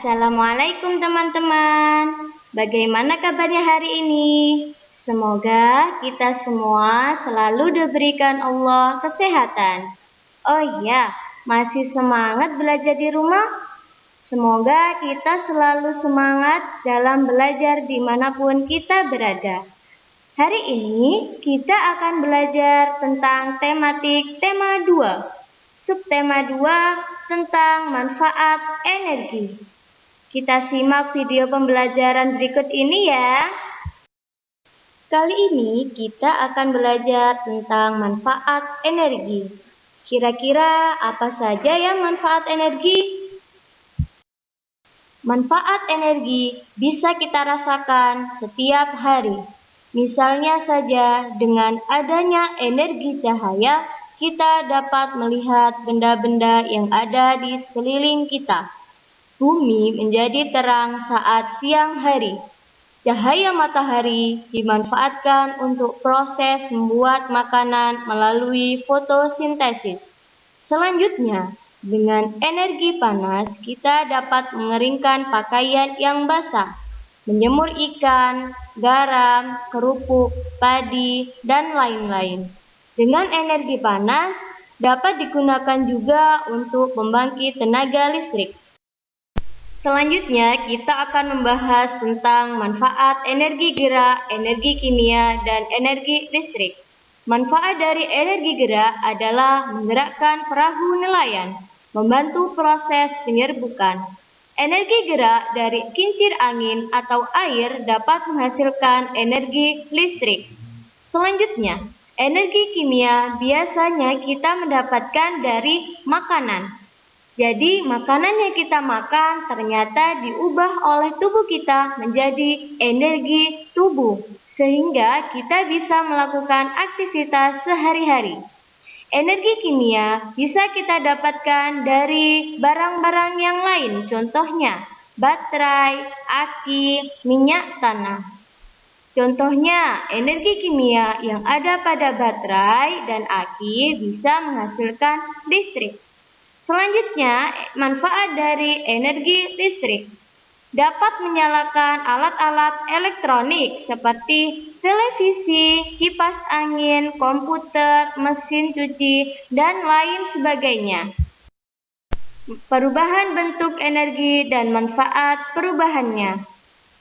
Assalamualaikum teman-teman. Bagaimana kabarnya hari ini? Semoga kita semua selalu diberikan Allah kesehatan. Oh iya, masih semangat belajar di rumah? Semoga kita selalu semangat dalam belajar dimanapun kita berada. Hari ini kita akan belajar tentang tema 2. Subtema 2 tentang manfaat energi. Kita simak video pembelajaran berikut ini ya. Kali ini kita akan belajar tentang manfaat energi. Kira-kira apa saja ya manfaat energi? Manfaat energi bisa kita rasakan setiap hari. Misalnya saja dengan adanya energi cahaya, kita dapat melihat benda-benda yang ada di sekeliling kita. Bumi menjadi terang saat siang hari. Cahaya matahari dimanfaatkan untuk proses membuat makanan melalui fotosintesis. Selanjutnya, dengan energi panas, kita dapat mengeringkan pakaian yang basah, menjemur ikan, garam, kerupuk, padi, dan lain-lain. Dengan energi panas, dapat digunakan juga untuk membangkit tenaga listrik. Selanjutnya, kita akan membahas tentang manfaat energi gerak, energi kimia, dan energi listrik. Manfaat dari energi gerak adalah menggerakkan perahu nelayan, membantu proses penyerbukan. Energi gerak dari kincir angin atau air dapat menghasilkan energi listrik. Selanjutnya, energi kimia biasanya kita mendapatkan dari makanan. Jadi, makanan yang kita makan ternyata diubah oleh tubuh kita menjadi energi tubuh, sehingga kita bisa melakukan aktivitas sehari-hari. Energi kimia bisa kita dapatkan dari barang-barang yang lain, contohnya baterai, aki, minyak tanah. Contohnya, energi kimia yang ada pada baterai dan aki bisa menghasilkan listrik. Selanjutnya, manfaat dari energi listrik dapat menyalakan alat-alat elektronik seperti televisi, kipas angin, komputer, mesin cuci, dan lain sebagainya. Perubahan bentuk energi dan manfaat perubahannya.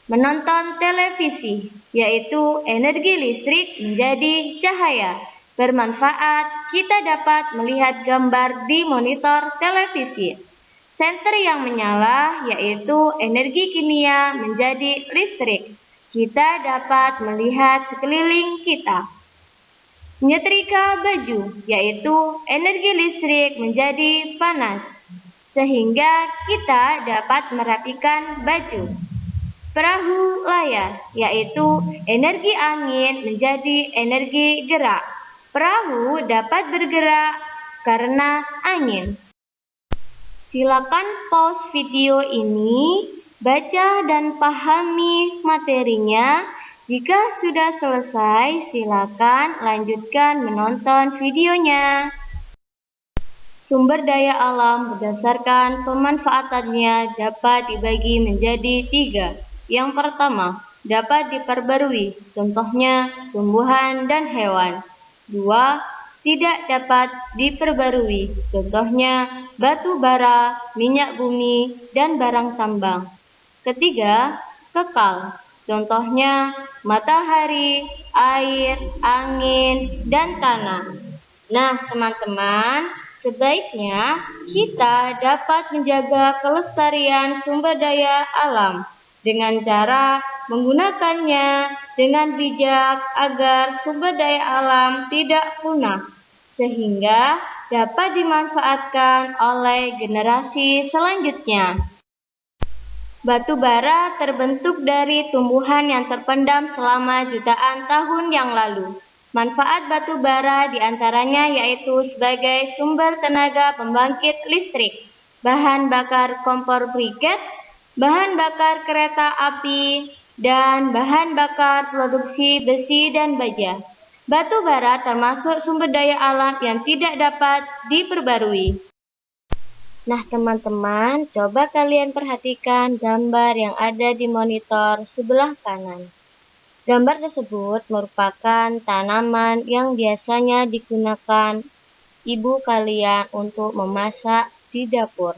Menonton televisi, yaitu energi listrik menjadi cahaya. Bermanfaat, kita dapat melihat gambar di monitor televisi. Senter yang menyala, yaitu energi kimia menjadi listrik. Kita dapat melihat sekeliling kita. Menyetrika baju, yaitu energi listrik menjadi panas, sehingga kita dapat merapikan baju. Perahu layar, yaitu energi angin menjadi energi gerak. Perahu dapat bergerak karena angin. Silakan pause video ini, baca dan pahami materinya. Jika sudah selesai, silakan lanjutkan menonton videonya. Sumber daya alam berdasarkan pemanfaatannya dapat dibagi menjadi 3. Yang pertama, dapat diperbarui, contohnya tumbuhan dan hewan. 2. Tidak dapat diperbarui, contohnya batu bara, minyak bumi, dan barang tambang. Ketiga, kekal, contohnya matahari, air, angin, dan tanah. Nah, teman-teman, sebaiknya kita dapat menjaga kelestarian sumber daya alam dengan cara menggunakannya dengan bijak agar sumber daya alam tidak punah, sehingga dapat dimanfaatkan oleh generasi selanjutnya. Batu bara terbentuk dari tumbuhan yang terpendam selama jutaan tahun yang lalu. Manfaat batu bara diantaranya yaitu sebagai sumber tenaga pembangkit listrik, bahan bakar kompor briket, bahan bakar kereta api, dan bahan bakar produksi besi dan baja. Batu bara termasuk sumber daya alam yang tidak dapat diperbarui. Nah, teman-teman, coba kalian perhatikan gambar yang ada di monitor sebelah kanan. Gambar tersebut merupakan tanaman yang biasanya digunakan ibu kalian untuk memasak di dapur.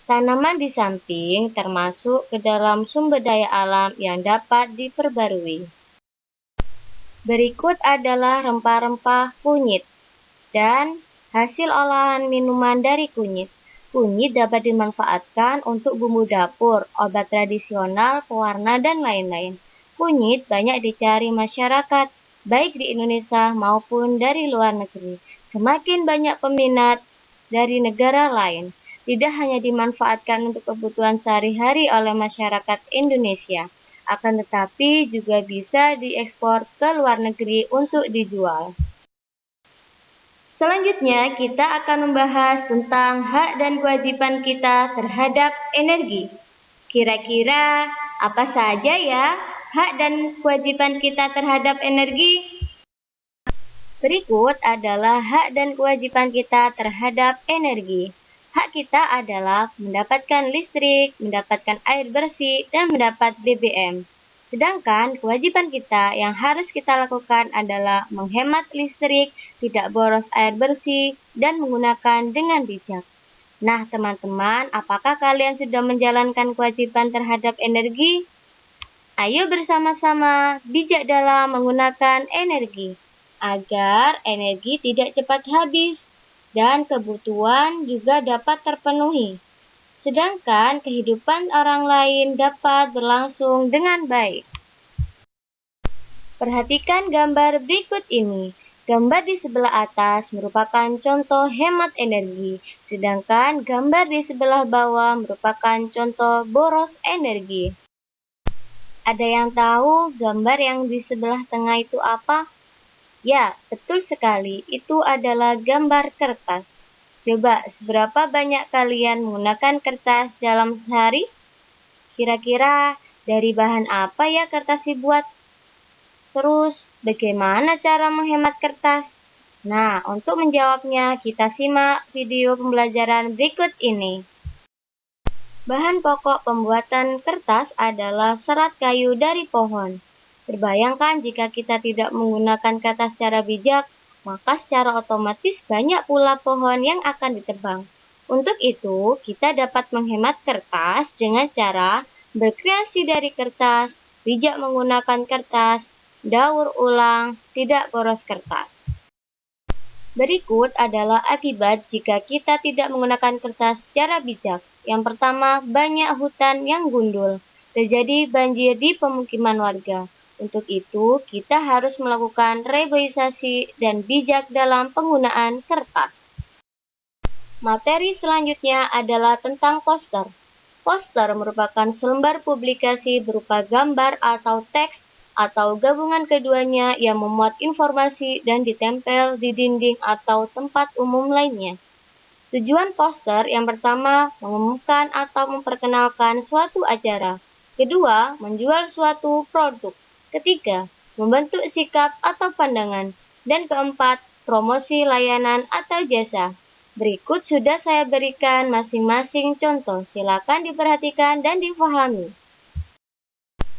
Tanaman di samping termasuk ke dalam sumber daya alam yang dapat diperbarui. Berikut adalah rempah-rempah kunyit dan hasil olahan minuman dari kunyit. Kunyit dapat dimanfaatkan untuk bumbu dapur, obat tradisional, pewarna, dan lain-lain. Kunyit banyak dicari masyarakat, baik di Indonesia maupun dari luar negeri. Semakin banyak peminat dari negara lain, tidak hanya dimanfaatkan untuk kebutuhan sehari-hari oleh masyarakat Indonesia, akan tetapi juga bisa diekspor ke luar negeri untuk dijual. Selanjutnya, kita akan membahas tentang hak dan kewajiban kita terhadap energi. Kira-kira apa saja ya hak dan kewajiban kita terhadap energi? Berikut adalah hak dan kewajiban kita terhadap energi. Hak kita adalah mendapatkan listrik, mendapatkan air bersih, dan mendapat BBM. Sedangkan kewajiban kita yang harus kita lakukan adalah menghemat listrik, tidak boros air bersih, dan menggunakan dengan bijak. Nah, teman-teman, apakah kalian sudah menjalankan kewajiban terhadap energi? Ayo bersama-sama bijak dalam menggunakan energi, agar energi tidak cepat habis dan kebutuhan juga dapat terpenuhi. Sedangkan kehidupan orang lain dapat berlangsung dengan baik. Perhatikan gambar berikut ini. Gambar di sebelah atas merupakan contoh hemat energi, sedangkan gambar di sebelah bawah merupakan contoh boros energi. Ada yang tahu gambar yang di sebelah tengah itu apa? Ya, betul sekali, itu adalah gambar kertas. Coba, seberapa banyak kalian menggunakan kertas dalam sehari? Kira-kira dari bahan apa ya kertas dibuat? Terus, bagaimana cara menghemat kertas? Nah, untuk menjawabnya, kita simak video pembelajaran berikut ini. Bahan pokok pembuatan kertas adalah serat kayu dari pohon. Terbayangkan jika kita tidak menggunakan kertas secara bijak, maka secara otomatis banyak pula pohon yang akan ditebang. Untuk itu, kita dapat menghemat kertas dengan cara berkreasi dari kertas, bijak menggunakan kertas, daur ulang, tidak boros kertas. Berikut adalah akibat jika kita tidak menggunakan kertas secara bijak. Yang pertama, banyak hutan yang gundul. Terjadi banjir di pemukiman warga. Untuk itu, kita harus melakukan reboisasi dan bijak dalam penggunaan kertas. Materi selanjutnya adalah tentang poster. Poster merupakan selembar publikasi berupa gambar atau teks atau gabungan keduanya yang memuat informasi dan ditempel di dinding atau tempat umum lainnya. Tujuan poster yang pertama, mengumumkan atau memperkenalkan suatu acara. Kedua, menjual suatu produk. Ketiga, membentuk sikap atau pandangan. Dan keempat, promosi layanan atau jasa. Berikut sudah saya berikan masing-masing contoh. Silakan diperhatikan dan difahami.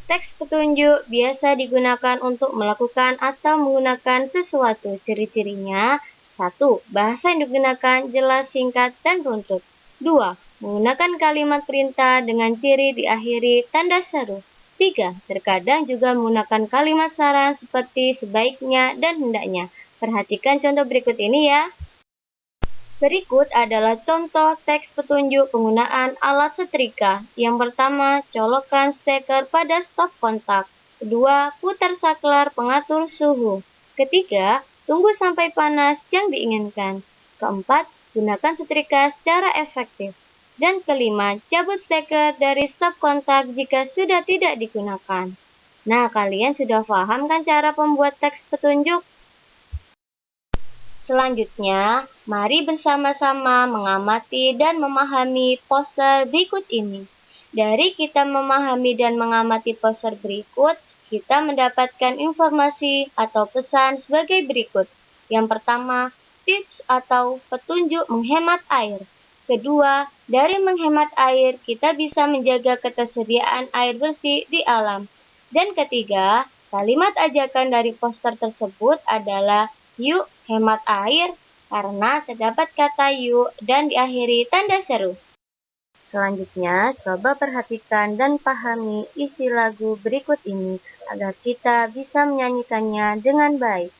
Teks petunjuk biasa digunakan untuk melakukan atau menggunakan sesuatu. Ciri-cirinya: 1. Bahasa yang digunakan jelas, singkat, dan runtut. 2. Menggunakan kalimat perintah dengan ciri diakhiri tanda seru. 3. Terkadang juga menggunakan kalimat saran seperti sebaiknya dan hendaknya. Perhatikan contoh berikut ini ya. Berikut adalah contoh teks petunjuk penggunaan alat setrika. Yang pertama, colokkan steker pada stop kontak. Kedua, putar saklar pengatur suhu. Ketiga, tunggu sampai panas yang diinginkan. Keempat, gunakan setrika secara efektif. Dan kelima, cabut steker dari stop kontak jika sudah tidak digunakan. Nah, kalian sudah paham kan cara pembuat teks petunjuk? Selanjutnya, mari bersama-sama mengamati dan memahami poster berikut ini. Dari kita memahami dan mengamati poster berikut, kita mendapatkan informasi atau pesan sebagai berikut. Yang pertama, tips atau petunjuk menghemat air. Kedua, dari menghemat air, kita bisa menjaga ketersediaan air bersih di alam. Dan ketiga, kalimat ajakan dari poster tersebut adalah "Yuk hemat air", karena terdapat kata "yuk" dan diakhiri tanda seru. Selanjutnya, coba perhatikan dan pahami isi lagu berikut ini agar kita bisa menyanyikannya dengan baik.